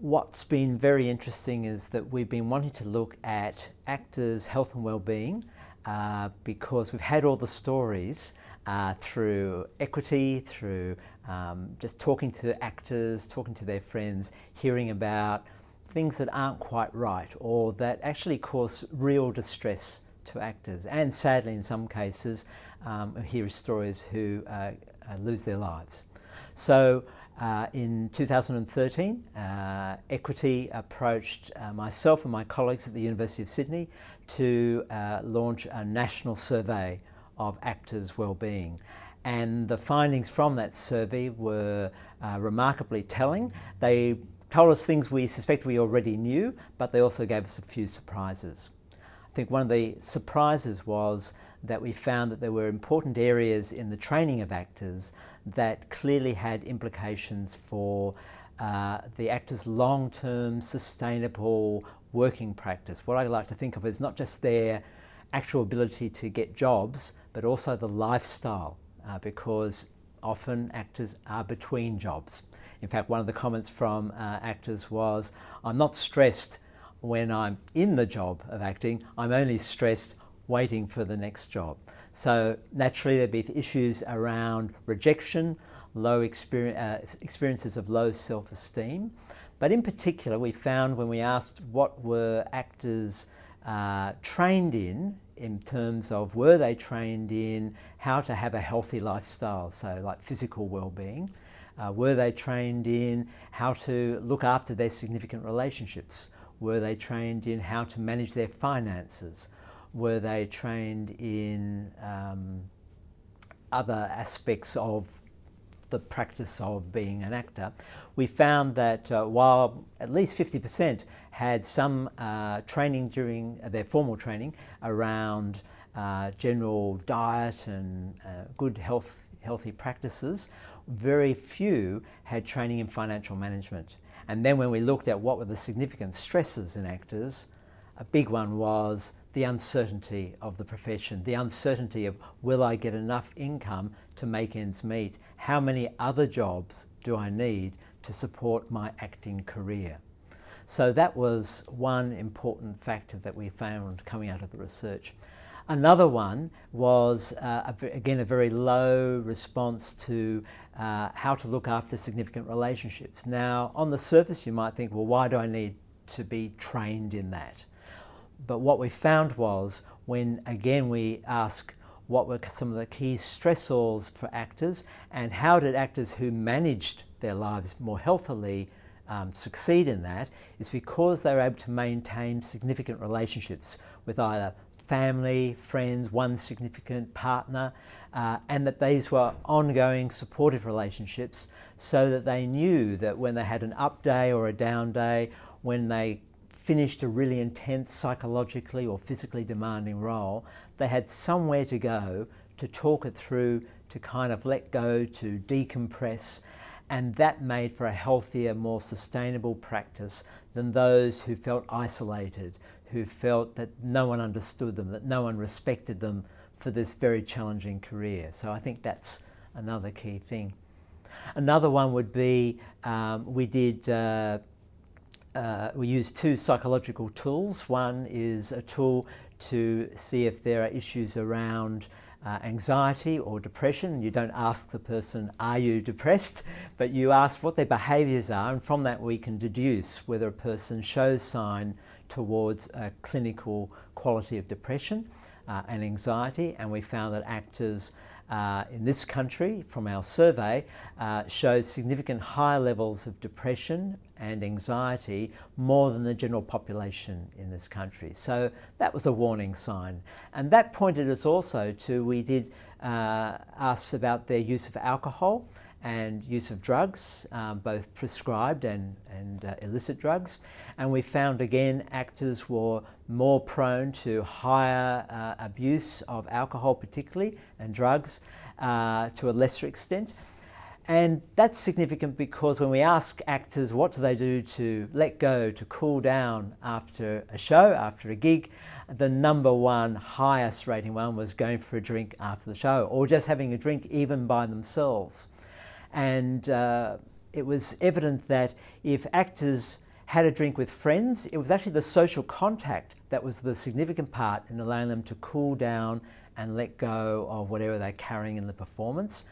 what's been very interesting is that we've been wanting to look at actors' health and well-being because we've had all the stories through equity, through just talking to actors, talking to their friends, hearing about things that aren't quite right or that actually cause real distress to actors, and sadly in some cases hear stories who lose their lives. So in 2013, Equity approached myself and my colleagues at the University of Sydney to launch a national survey of actors' well-being. And the findings from that survey were remarkably telling. They told us things we suspect we already knew, but they also gave us a few surprises. I think one of the surprises was that we found that there were important areas in the training of actors that clearly had implications for the actors' long-term sustainable working practice. What I like to think of is not just their actual ability to get jobs, but also the lifestyle, because often actors are between jobs. In fact, one of the comments from actors was, "I'm not stressed when I'm in the job of acting, I'm only stressed waiting for the next job." So naturally there'd be issues around rejection, low experiences of low self-esteem. But in particular, we found when we asked what were actors trained in terms of were they trained in how to have a healthy lifestyle, so like physical well-being, were they trained in how to look after their significant relationships, were they trained in how to manage their finances, were they trained in other aspects of the practice of being an actor, we found that while at least 50% had some training during their formal training around general diet and good healthy practices, very few had training in financial management. And then when we looked at what were the significant stresses in actors, a big one was the uncertainty of the profession, the uncertainty of will I get enough income to make ends meet? How many other jobs do I need to support my acting career? So that was one important factor that we found coming out of the research. Another one was, again, a very low response to how to look after significant relationships. Now, on the surface, you might think, well, why do I need to be trained in that? But what we found was when, again, we ask what were some of the key stressors for actors and how did actors who managed their lives more healthily succeed in that, is because they were able to maintain significant relationships with either family, friends, one significant partner, and that these were ongoing supportive relationships so that they knew that when they had an up day or a down day, when they finished a really intense psychologically or physically demanding role, they had somewhere to go to talk it through, to kind of let go, to decompress, and that made for a healthier, more sustainable practice than those who felt isolated, who felt that no one understood them, that no one respected them for this very challenging career. So I think that's another key thing. Another one would be we use two psychological tools. One is a tool to see if there are issues around anxiety or depression. You don't ask the person, are you depressed? But you ask what their behaviours are, and from that we can deduce whether a person shows sign towards a clinical quality of depression and anxiety. And we found that actors in this country, from our survey, showed significant higher levels of depression and anxiety more than the general population in this country. So that was a warning sign. And that pointed us also to, we did ask about their use of alcohol and use of drugs, both prescribed and illicit drugs. And we found again actors were more prone to higher abuse of alcohol particularly, and drugs to a lesser extent. And that's significant because when we ask actors what do they do to let go, to cool down after a show, after a gig, the number one highest rating one was going for a drink after the show, or just having a drink even by themselves. And it was evident that if actors had a drink with friends. It was actually the social contact that was the significant part in allowing them to cool down and let go of whatever they're carrying in the performance.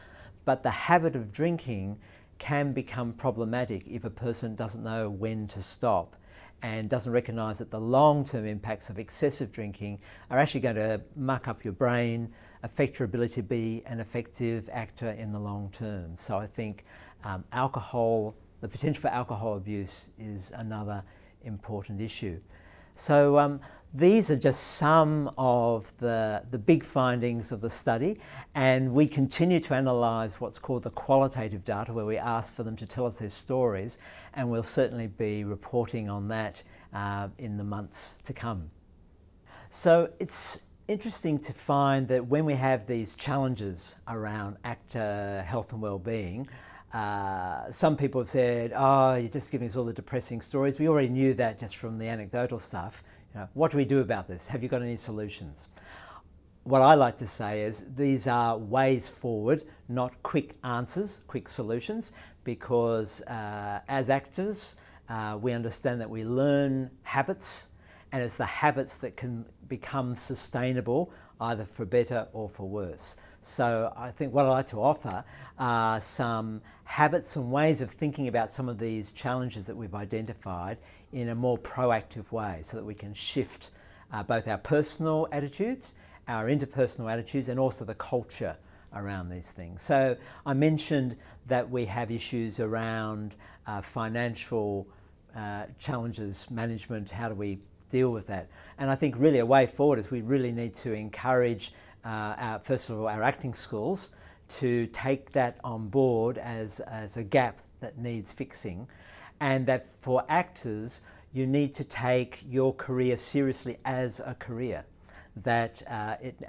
But the habit of drinking can become problematic if a person doesn't know when to stop and doesn't recognise that the long-term impacts of excessive drinking are actually going to muck up your brain, affect your ability to be an effective actor in the long term. So I think alcohol, the potential for alcohol abuse is another important issue. So these are just some of the big findings of the study, and we continue to analyse what's called the qualitative data, where we ask for them to tell us their stories, and we'll certainly be reporting on that in the months to come. So it's interesting to find that when we have these challenges around actor health and well-being, some people have said, oh, you're just giving us all the depressing stories. We already knew that just from the anecdotal stuff. You know, what do we do about this? Have you got any solutions? What I like to say is these are ways forward, not quick answers, quick solutions, because as actors, we understand that we learn habits, and it's the habits that can become sustainable, either for better or for worse. So I think what I'd like to offer are some habits and ways of thinking about some of these challenges that we've identified in a more proactive way, so that we can shift both our personal attitudes, our interpersonal attitudes, and also the culture around these things. So I mentioned that we have issues around financial challenges, management, how do we deal with that? And I think really a way forward is we really need to encourage first of all, our acting schools to take that on board as a gap that needs fixing, and that for actors, you need to take your career seriously as a career,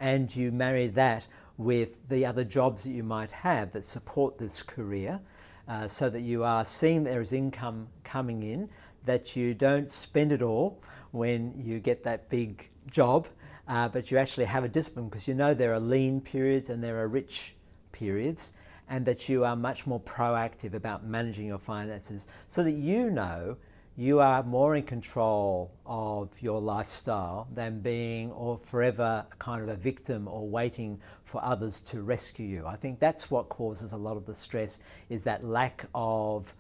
and you marry that with the other jobs that you might have that support this career, so that you are seeing there is income coming in, that you don't spend it all when you get that big job, but you actually have a discipline, because you know there are lean periods and there are rich periods, and that you are much more proactive about managing your finances, so that you know you are more in control of your lifestyle than being or forever kind of a victim or waiting for others to rescue you. I think that's what causes a lot of the stress, is that lack of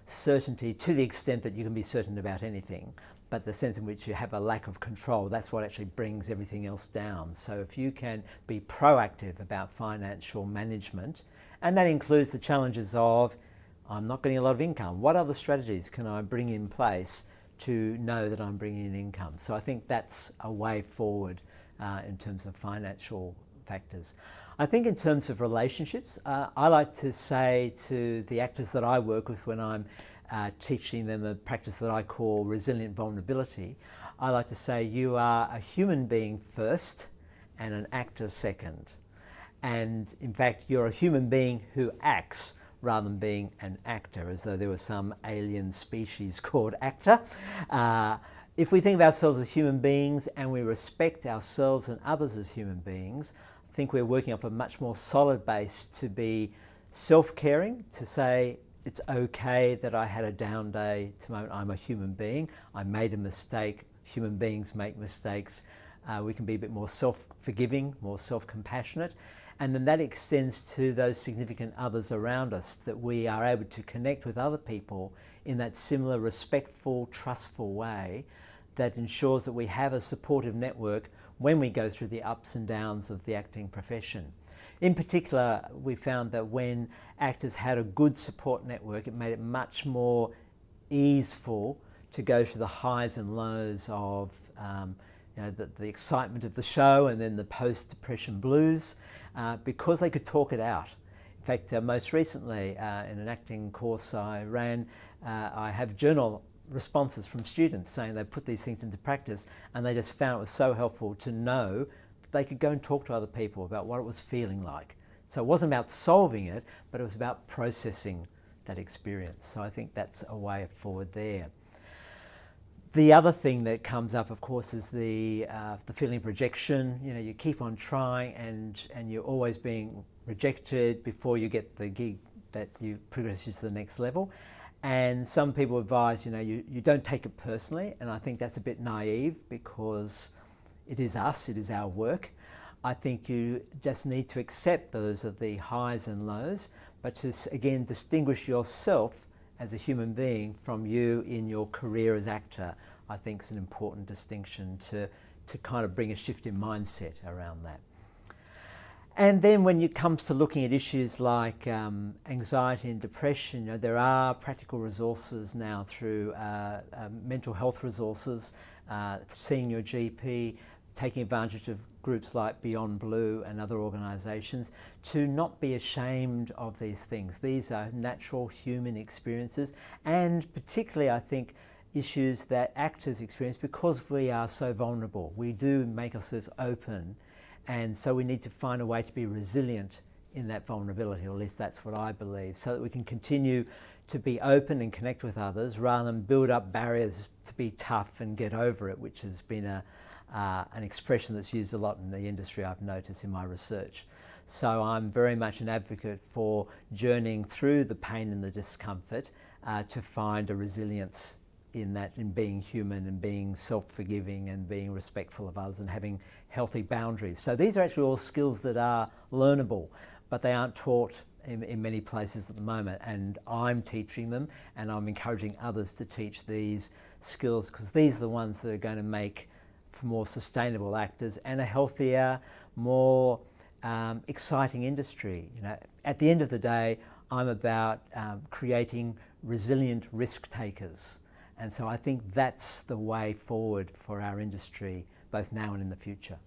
certainty, to the extent that you can be certain about anything, but the sense in which you have a lack of control, that's what actually brings everything else down. So if you can be proactive about financial management, and that includes the challenges of, I'm not getting a lot of income, what other strategies can I bring in place to know that I'm bringing in income? So I think that's a way forward in terms of financial factors. I think in terms of relationships, I like to say to the actors that I work with when I'm teaching them a practice that I call resilient vulnerability, I like to say you are a human being first and an actor second. And in fact, you're a human being who acts rather than being an actor, as though there was some alien species called actor. If we think of ourselves as human beings and we respect ourselves and others as human beings, I think we're working off a much more solid base to be self-caring, to say, it's okay that I had a down day tomorrow. I'm a human being. I made a mistake. Human beings make mistakes. We can be a bit more self-forgiving, more self-compassionate. And then that extends to those significant others around us, that we are able to connect with other people in that similar respectful, trustful way that ensures that we have a supportive network when we go through the ups and downs of the acting profession. In particular, we found that when actors had a good support network, it made it much more easeful to go through the highs and lows of the excitement of the show and then the post-depression blues, because they could talk it out. In fact, most recently in an acting course I ran, I have journal responses from students saying they put these things into practice, and they just found it was so helpful to know that they could go and talk to other people about what it was feeling like. So it wasn't about solving it, but it was about processing that experience. So I think that's a way forward there. The other thing that comes up, of course, is the feeling of rejection. You know, you keep on trying and you're always being rejected before you get the gig that you progress you to the next level. And some people advise, you don't take it personally, and I think that's a bit naive because it is us, it is our work. I think you just need to accept those are the highs and lows, but to again distinguish yourself as a human being from you in your career as actor, I think is an important distinction to kind of bring a shift in mindset around that. And then when it comes to looking at issues like anxiety and depression, there are practical resources now through mental health resources, seeing your GP, taking advantage of groups like Beyond Blue and other organisations to not be ashamed of these things. These are natural human experiences, and particularly I think issues that actors experience because we are so vulnerable. We do make ourselves open, and so we need to find a way to be resilient in that vulnerability, or at least that's what I believe, so that we can continue to be open and connect with others rather than build up barriers to be tough and get over it, which has been an expression that's used a lot in the industry, I've noticed in my research. So I'm very much an advocate for journeying through the pain and the discomfort to find a resilience in that, in being human and being self-forgiving and being respectful of others and having healthy boundaries. So these are actually all skills that are learnable, but they aren't taught in many places at the moment, and I'm teaching them, and I'm encouraging others to teach these skills because these are the ones that are going to make for more sustainable actors and a healthier, more exciting industry. At the end of the day, I'm about creating resilient risk takers. And so I think that's the way forward for our industry, both now and in the future.